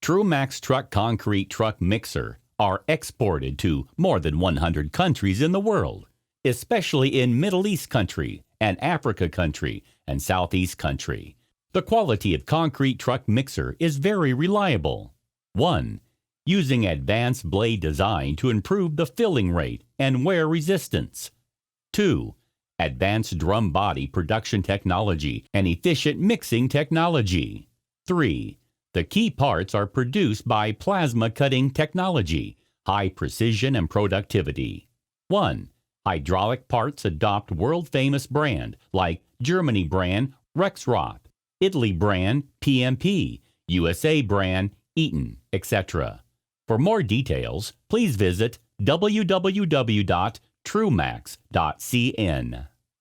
TRUEMAX truck concrete truck mixer are exported to more than 100 countries in the world, especially in Middle East country and Africa country and Southeast country. The quality of concrete truck mixer is very reliable. 1. Using advanced blade design to improve the filling rate and wear resistance. 2. Advanced drum body production technology and efficient mixing technology. 3. The key parts are produced by plasma cutting technology, high precision and productivity. 1. Hydraulic parts adopt world-famous brand like Germany brand Rexroth, Italy brand PMP, USA brand Eaton, etc. For more details, please visit www.truemax.cn.